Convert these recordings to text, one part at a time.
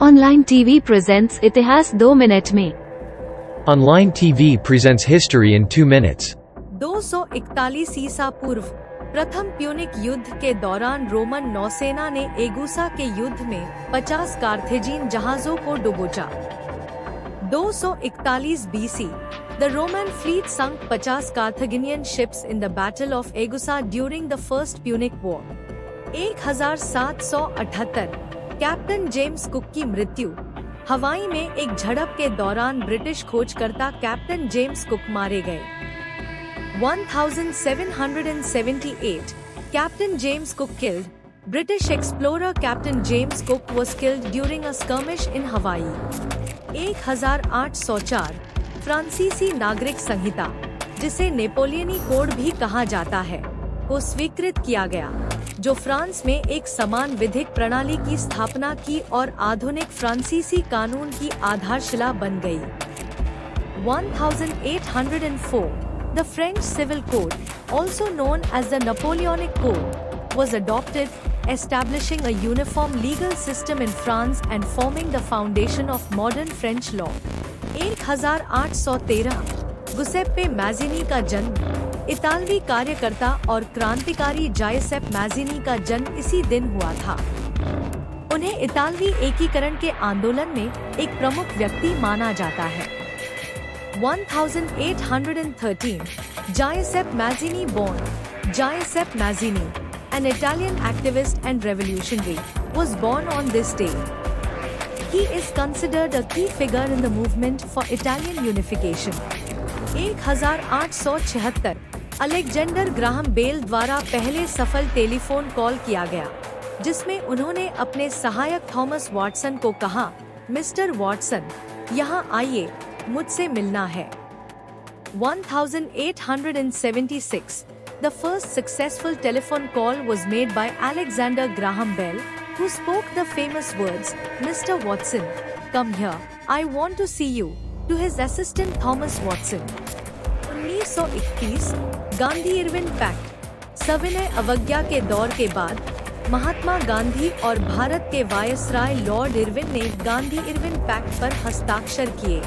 Online TV presents इतिहास 2 minute में। Online TV presents history in 2 minutes. 241 ईसा पूर्व प्रथम प्यूनिक युद्ध के दौरान रोमन नौसेना ने एगुसा के युद्ध में 50 कार्थेजिन जहाजों को डुबोचा। 241 BC The Roman fleet sunk 50 Carthaginian ships in the Battle of Agusa during the First Punic War. 1778 captain James cook की मृत्यु। हवाई में एक झड़प के दौरान ब्रिटिश खोजकर्ता कैप्टन जेम्स कुक मारे गए। 1778 captain James cook killed. British explorer Captain James Cook was killed during a skirmish in Hawaii. 1804 फ्रांसीसी नागरिक संहिता, जिसे नेपोलियनी कोड भी कहा जाता है, को स्वीकृत किया गया, जो फ्रांस में एक समान विधिक प्रणाली की स्थापना की और आधुनिक फ्रांसीसी कानून की आधारशिला बन गई। 1804 The French Civil Code, also known as the Napoleonic Code, was adopted, establishing a uniform legal system in France and forming the foundation of modern French law. 1813 गुसेप्पे Mazzini का जन्म। इतालवी कार्यकर्ता और क्रांतिकारी जायसेप मैज़िनी का जन्म इसी दिन हुआ था। उन्हें इतालवी एकीकरण के आंदोलन में एक प्रमुख व्यक्ति माना जाता है। 1813 Giuseppe Mazzini born. Giuseppe Mazzini, an Italian activist and revolutionary, was born on this day. He is considered a key figure in the movement for Italian unification. 1876 Alexander Graham Bell द्वारा पहले सफल टेलीफोन कॉल किया गया, जिसमें उन्होंने अपने सहायक Thomas Watson को कहा, मिस्टर वॉटसन, यहाँ आइए, मुझसे मिलना है। 1876 The first successful telephone call was made by Alexander Graham Bell, who spoke the famous words, Mr. Watson, come here, I want to see you, to his assistant Thomas Watson. 1931 Gandhi Irwin pact. सविनय अवज्ञा के दौर के बाद महात्मा गांधी और भारत के viceroy Lord Irwin ने Gandhi Irwin pact पर हस्ताक्षर किए।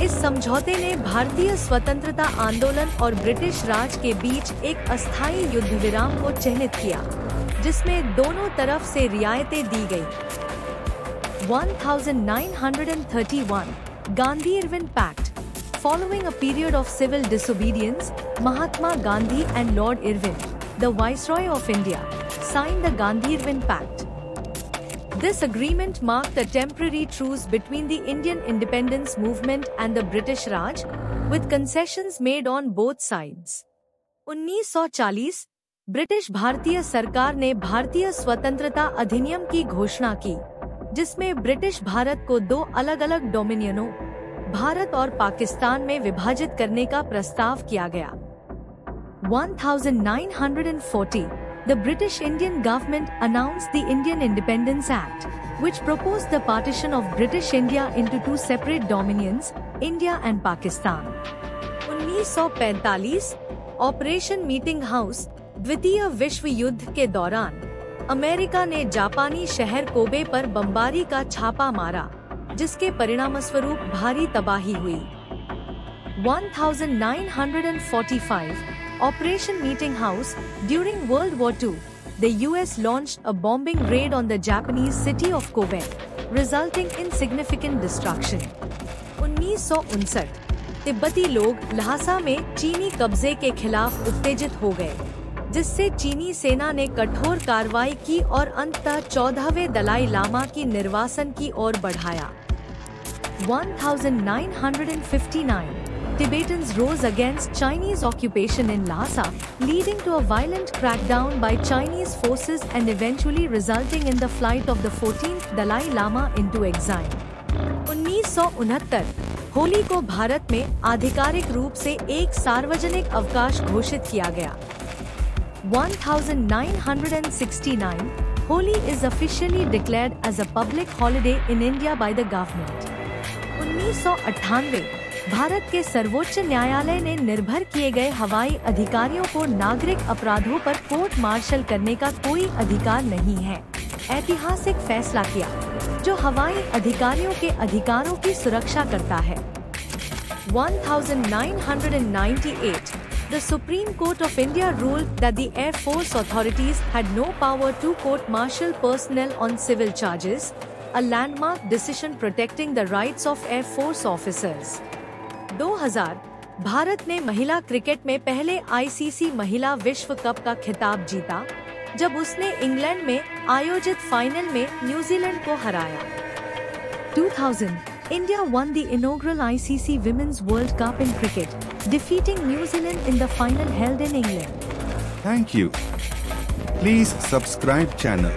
इस समझौते ने भारतीय स्वतंत्रता आंदोलन और ब्रिटिश राज के बीच एक अस्थायी युद्ध विराम को चिह्नित किया, जिसमें दोनों तरफ से रियायतें दी गई। 1931 Gandhi Irwin pact. Following a period of civil disobedience, Mahatma Gandhi and Lord Irwin, the Viceroy of India, signed the Gandhi-Irwin Pact. This agreement marked a temporary truce between the Indian independence movement and the British Raj, with concessions made on both sides. 1940 British भारतीय सरकार ने भारतीय स्वतंत्रता अधिनियम की घोषणा की, जिसमें ब्रिटिश भारत को दो अलग-अलग डोमिनियनों, भारत और पाकिस्तान में विभाजित करने का प्रस्ताव किया गया। 1940 The British Indian government announced the Indian Independence Act, which proposed the partition of British India into two separate dominions, India and Pakistan. 1945 operation meeting house. द्वितीय विश्व युद्ध के दौरान अमेरिका ने जापानी शहर कोबे पर बमबारी का छापा मारा, जिसके परिणामस्वरूप भारी तबाही हुई। 1945 operation meeting house. During world war II, the US launched a bombing raid on the Japanese city of Kobe, resulting in significant destruction. 1959 तिब्बती लोग ल्हासा में चीनी कब्जे के खिलाफ उत्तेजित हो गए, जिससे चीनी सेना ने कठोर कार्रवाई की और अंततः 14वें दलाई लामा की निर्वासन की ओर बढ़ाया। 1959 Tibetans rose against Chinese occupation in Lhasa, leading to a violent crackdown by Chinese forces and eventually resulting in the flight of the 14th Dalai Lama into exile. 1969 Holi को भारत में आधिकारिक रूप से एक सार्वजनिक अवकाश घोषित किया गया। 1969 Holi is officially declared as a public holiday in India by the government. 1998 Bharat के सर्वोच्च न्यायालय ने निर्भर किए गए हवाई अधिकारियों को नागरिक अपराधों पर कोर्ट मार्शल करने का कोई अधिकार नहीं है। ऐतिहासिक फैसला किया जो हवाई अधिकारियों के अधिकारों की सुरक्षा करता है। 1998, the Supreme Court of India ruled that the Air Force authorities had no power to court-martial personnel on civil charges, a landmark decision protecting the rights of Air Force officers. 2000, Bharat ने महिला क्रिकेट में पहले ICC महिला विश्व cup का खिताब जीता जब उसने इंग्लैंड में आयोजित फाइनल में न्यूजीलैंड को हराया। 2000, India won the inaugural ICC Women's World Cup in cricket, defeating New Zealand in the final held in England. Thank you. Please subscribe channel.